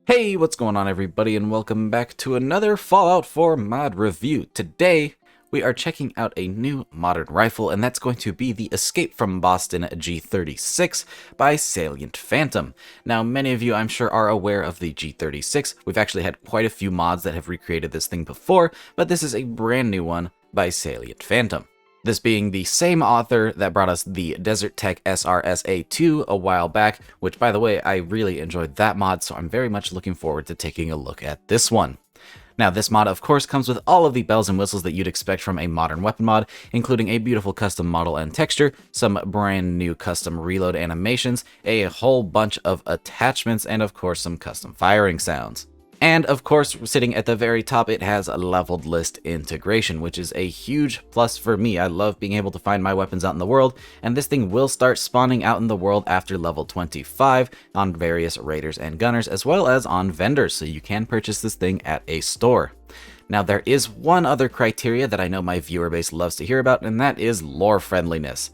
Hey, what's going on everybody, and welcome back to another Fallout 4 mod review. Today, we are checking out a new modern rifle, and that's going to be the Escape from Boston G36 by Salient Phantom. Now, many of you, I'm sure, are aware of the G36. We've actually had quite a few mods that have recreated this thing before, but this is a brand new one by Salient Phantom. This being the same author that brought us the Desert Tech SRSA2 a while back, which, by the way, I really enjoyed that mod, so I'm very much looking forward to taking a look at this one. Now, this mod, of course, comes with all of the bells and whistles that you'd expect from a modern weapon mod, including a beautiful custom model and texture, some brand new custom reload animations, a whole bunch of attachments, and of course some custom firing sounds. And of course, sitting at the very top, it has a leveled list integration, which is a huge plus for me. I love being able to find my weapons out in the world, and this thing will start spawning out in the world after level 25 on various raiders and gunners, as well as on vendors, so you can purchase this thing at a store. Now, there is one other criteria that I know my viewer base loves to hear about, and that is lore friendliness.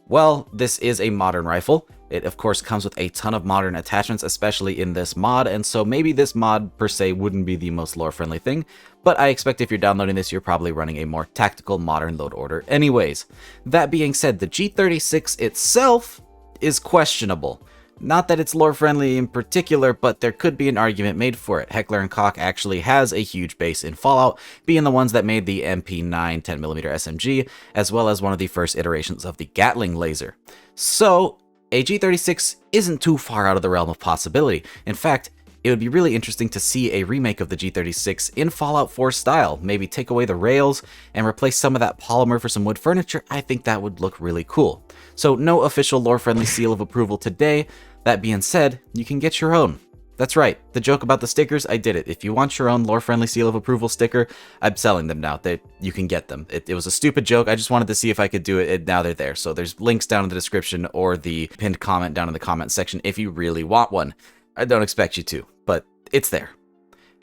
Well, this is a modern rifle. It, of course, comes with a ton of modern attachments, especially in this mod, and so maybe this mod, per se, wouldn't be the most lore-friendly thing, but I expect if you're downloading this, you're probably running a more tactical modern load order anyways. That being said, the G36 itself is questionable. Not that it's lore-friendly in particular, but there could be an argument made for it. Heckler & Koch actually has a huge base in Fallout, being the ones that made the MP9 10mm SMG, as well as one of the first iterations of the Gatling laser. So, a G36 isn't too far out of the realm of possibility. In fact, it would be really interesting to see a remake of the G36 in Fallout 4 style. Maybe take away the rails and replace some of that polymer for some wood furniture. I think that would look really cool. So no official lore-friendly seal of approval today. That being said, you can get your own. That's right, the joke about the stickers, I did it. If you want your own lore-friendly seal of approval sticker, I'm selling them now. You can get them. It was a stupid joke, I just wanted to see if I could do it, and now they're there. So there's links down in the description or the pinned comment down in the comment section if you really want one. I don't expect you to, but it's there.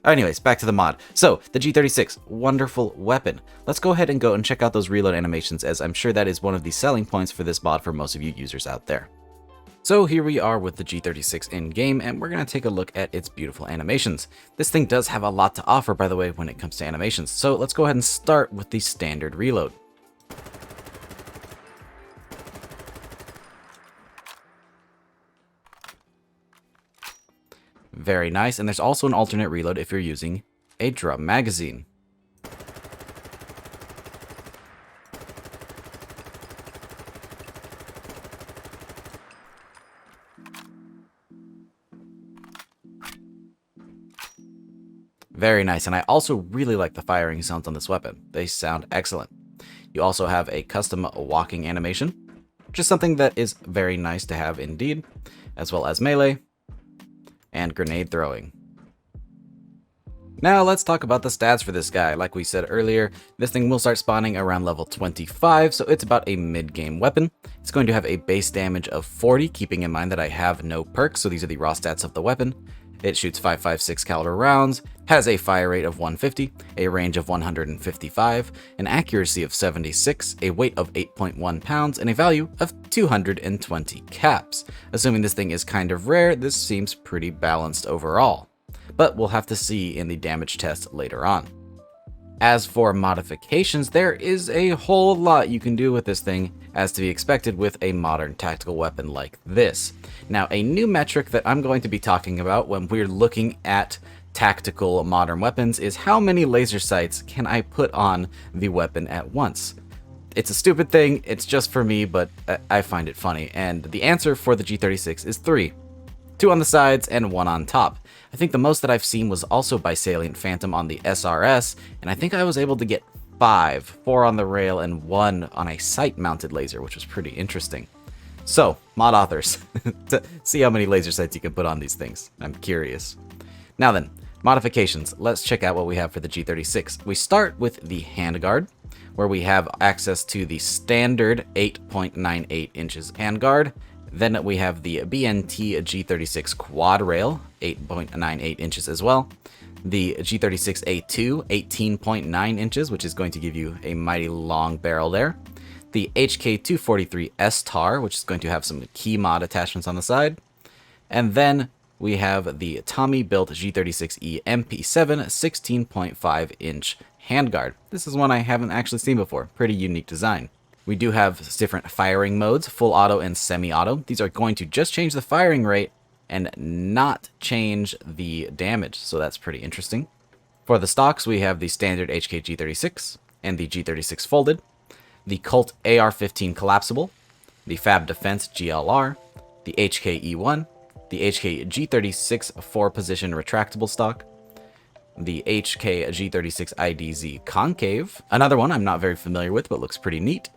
Anyways, back to the mod. So, the G36, wonderful weapon. Let's go ahead and go and check out those reload animations, as I'm sure that is one of the selling points for this mod for most of you users out there. So here we are with the G36 in-game, and we're going to take a look at its beautiful animations. This thing does have a lot to offer, by the way, when it comes to animations. So let's go ahead and start with the standard reload. Very nice, and there's also an alternate reload if you're using a drum magazine. Very nice, and I also really like the firing sounds on this weapon. They sound excellent. You also have a custom walking animation, which is something that is very nice to have indeed, as well as melee and grenade throwing. Now let's talk about the stats for this guy. Like we said earlier, this thing will start spawning around level 25, so it's about a mid-game weapon. It's going to have a base damage of 40, keeping in mind that I have no perks, so these are the raw stats of the weapon. It shoots 5.56 caliber rounds, has a fire rate of 150, a range of 155, an accuracy of 76, a weight of 8.1 pounds, and a value of 220 caps. Assuming this thing is kind of rare, this seems pretty balanced overall. But we'll have to see in the damage test later on. As for modifications, there is a whole lot you can do with this thing, as to be expected with a modern tactical weapon like this. Now, a new metric that I'm going to be talking about when we're looking at tactical modern weapons is how many laser sights can I put on the weapon at once. It's a stupid thing, it's just for me, but I find it funny, and the answer for the G36 is 3. 2 on the sides and 1 on top. I think the most that I've seen was also by Salient Phantom on the SRS, and I think I was able to get 5, 4 on the rail and 1 on a sight-mounted laser, which was pretty interesting. So, mod authors, to see how many laser sights you can put on these things. I'm curious. Now then, modifications. Let's check out what we have for the G36. We start with the handguard, where we have access to the standard 8.98 inches handguard. Then we have the BNT G36 quad rail, 8.98 inches as well. The G36A2, 18.9 inches, which is going to give you a mighty long barrel there. The HK243 STAR, which is going to have some key mod attachments on the side. And then we have the Tommy built G36E MP7 16.5 inch handguard. This is one I haven't actually seen before. Pretty unique design. We do have different firing modes, full auto and semi-auto. These are going to just change the firing rate and not change the damage, so that's pretty interesting. For the stocks, we have the standard HK G36 and the G36 folded, the Colt AR-15 collapsible, the Fab Defense GLR, the HK E1, the HK G36 4-position retractable stock, the HK G36 IDZ concave, another one I'm not very familiar with but looks pretty neat.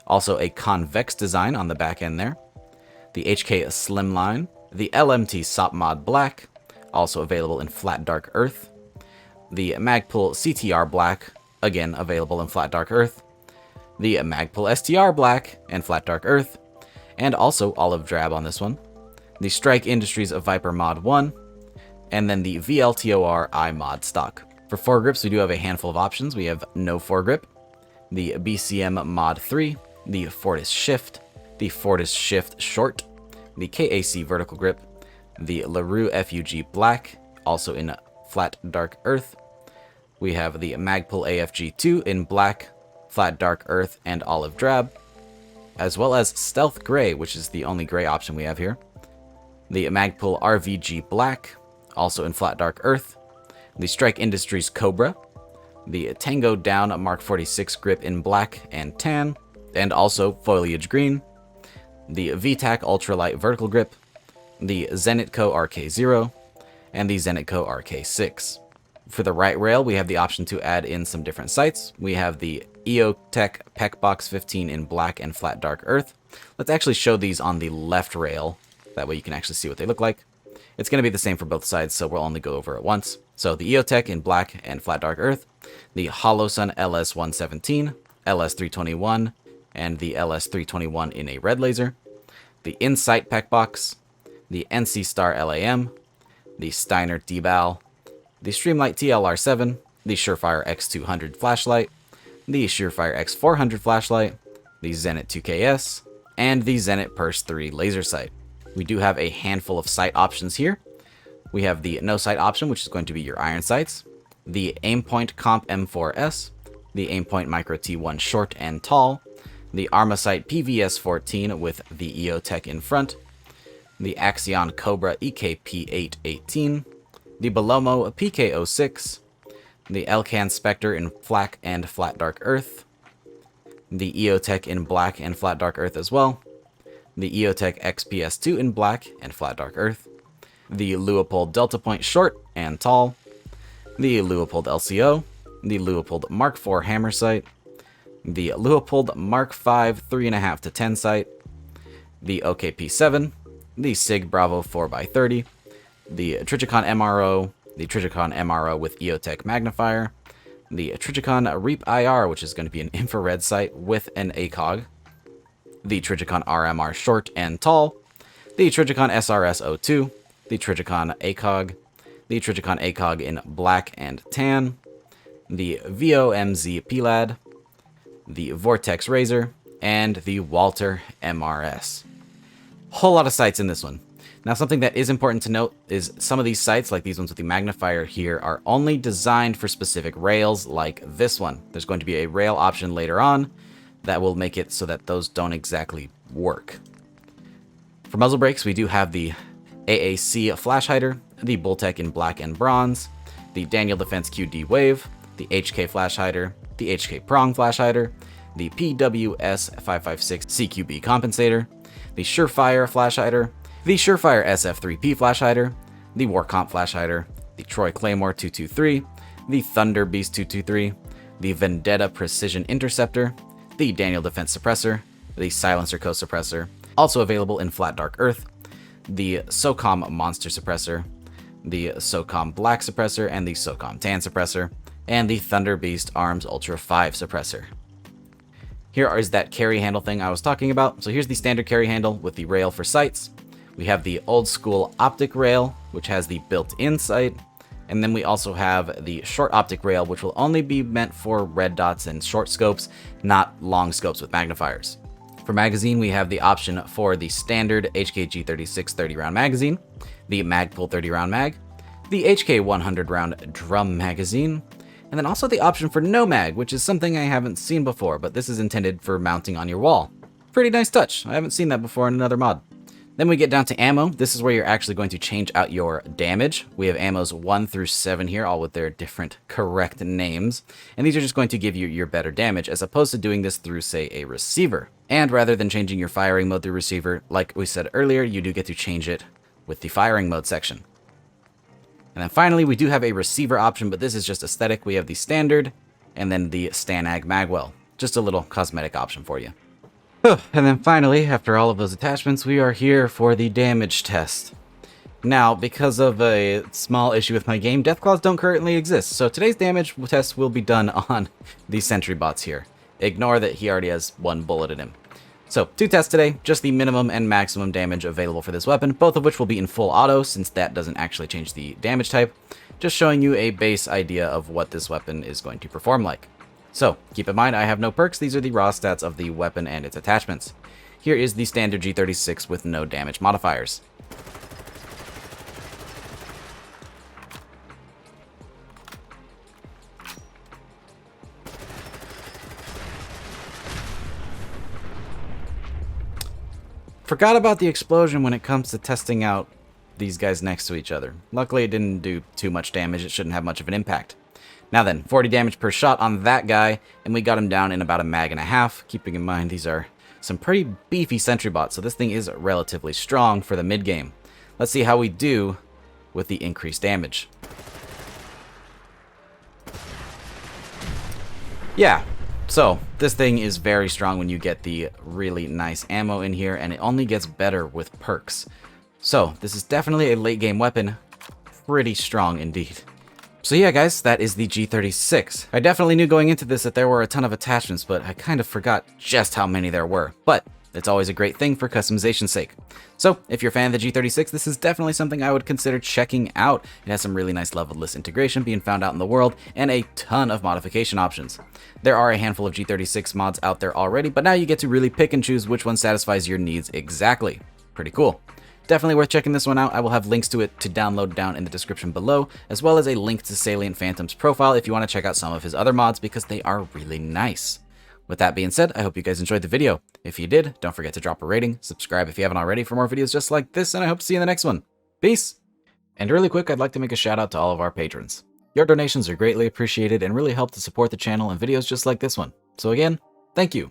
Also a convex design on the back end there. The HK Slimline, the LMT SOP Mod Black, also available in flat dark earth. The Magpul CTR Black, again available in flat dark earth. The Magpul STR Black and flat dark earth, and also olive drab on this one. The Strike Industries Viper Mod 1, and then the VLTOR iMod stock. For foregrips, we do have a handful of options. We have no foregrip, the BCM Mod 3, the Fortis Shift, the Fortis Shift Short, the KAC Vertical Grip, the LaRue FUG Black, also in flat dark earth. We have the Magpul AFG2 in black, flat dark earth, and olive drab, as well as Stealth Gray, which is the only gray option we have here. The Magpul RVG Black, also in flat dark earth. The Strike Industries Cobra, the Tango Down Mark 46 grip in black and tan, and also foliage green. The VTAC Ultralight Vertical Grip, the Zenitco RK0, and the Zenitco RK6. For the right rail, we have the option to add in some different sights. We have the EOTech PECBox 15 in black and flat dark earth. Let's actually show these on the left rail. That way you can actually see what they look like. It's going to be the same for both sides, so we'll only go over it once. So the EOTech in black and flat dark earth, the HoloSun LS117, LS321, and the LS321 in a red laser, the Insight PECBox, the NC Star LAM, the Steiner D-Bal, the Streamlight TLR7, the Surefire X200 flashlight, the Surefire X400 flashlight, the Zenit 2KS, and the Zenit Purse 3 laser sight. We do have a handful of sight options here. We have the no sight option, which is going to be your iron sights, the Aimpoint Comp M4S, the Aimpoint Micro T1 short and tall, the Armasight PVS14 with the EOTech in front, the Axion Cobra EKP818, the Belomo PK06, the Elcan Spectre in black and flat dark earth, the EOTech in black and flat dark earth as well, the EOTech XPS2 in black and flat dark earth, the Leupold Delta Point short and tall, the Leupold LCO, the Leupold Mark IV hammer sight, the Leupold Mark V 3.5 to 10 sight, the OKP7, the SIG Bravo 4x30, the Trijicon MRO, the Trijicon MRO with EOTech magnifier, the Trijicon Reap IR, which is going to be an infrared sight with an ACOG, the Trijicon RMR short and tall, the Trijicon SRS02, the Trijicon ACOG, the Trijicon ACOG in black and tan, the VOMZ PLAD, the Vortex Razor, and the Walter MRS. Whole lot of sights in this one. Now, something that is important to note is some of these sights, like these ones with the magnifier here, are only designed for specific rails like this one. There's going to be a rail option later on that will make it so that those don't exactly work. For muzzle brakes, we do have the AAC flash hider, the Bulltech in black and bronze, the Daniel Defense QD Wave, the HK flash hider, the HK prong flash hider, the PWS 556 CQB compensator, the Surefire flash hider, the Surefire SF3P flash hider, the Warcomp flash hider, the Troy Claymore 223, the Thunder Beast 223, the Vendetta Precision Interceptor, the Daniel Defense Suppressor, the Silencer Co Suppressor, also available in Flat Dark Earth, the SOCOM Monster Suppressor, the SOCOM Black Suppressor, and the SOCOM Tan Suppressor, and the Thunder Beast Arms Ultra 5 Suppressor. Here is that carry handle thing I was talking about. So here's the standard carry handle with the rail for sights. We have the old school optic rail, which has the built-in sight. And then we also have the short optic rail, which will only be meant for red dots and short scopes, not long scopes with magnifiers. For magazine, we have the option for the standard HK G36 30-round magazine, the Magpul 30-round mag, the HK 100-round drum magazine, and then also the option for no mag, which is something I haven't seen before, but this is intended for mounting on your wall. Pretty nice touch. I haven't seen that before in another mod. Then we get down to ammo. This is where you're actually going to change out your damage. We have ammos 1 through 7 here, all with their different correct names. And these are just going to give you your better damage, as opposed to doing this through, say, a receiver. And rather than changing your firing mode through receiver, like we said earlier, you do get to change it with the firing mode section. And then finally, we do have a receiver option, but this is just aesthetic. We have the standard, and then the Stanag Magwell. Just a little cosmetic option for you. And then finally, after all of those attachments, we are here for the damage test. Now, because of a small issue with my game, Deathclaws don't currently exist, so today's damage test will be done on the sentry bots here. Ignore that he already has 1 bullet in him. So, 2 tests today, just the minimum and maximum damage available for this weapon, both of which will be in full auto, since that doesn't actually change the damage type. Just showing you a base idea of what this weapon is going to perform like. So, keep in mind, I have no perks. These are the raw stats of the weapon and its attachments. Here is the standard G36 with no damage modifiers. Forgot about the explosion when it comes to testing out these guys next to each other. Luckily, it didn't do too much damage. It shouldn't have much of an impact. Now then, 40 damage per shot on that guy, and we got him down in about a mag and a half, keeping in mind these are some pretty beefy sentry bots, so this thing is relatively strong for the mid-game. Let's see how we do with the increased damage. Yeah, so this thing is very strong when you get the really nice ammo in here, and it only gets better with perks. So this is definitely a late-game weapon, pretty strong indeed. So yeah, guys, that is the G36. I definitely knew going into this that there were a ton of attachments, but I kind of forgot just how many there were. But it's always a great thing for customization's sake. So if you're a fan of the G36, this is definitely something I would consider checking out. It has some really nice leveled list integration being found out in the world, and a ton of modification options. There are a handful of G36 mods out there already, but now you get to really pick and choose which one satisfies your needs exactly. Pretty cool. Definitely worth checking this one out. I will have links to it to download down in the description below, as well as a link to Salient Phantom's profile if you want to check out some of his other mods, because they are really nice. With that being said, I hope you guys enjoyed the video. If you did, don't forget to drop a rating, subscribe if you haven't already for more videos just like this, and I hope to see you in the next one. Peace! And really quick, I'd like to make a shout out to all of our patrons. Your donations are greatly appreciated and really help to support the channel and videos just like this one. So again, thank you.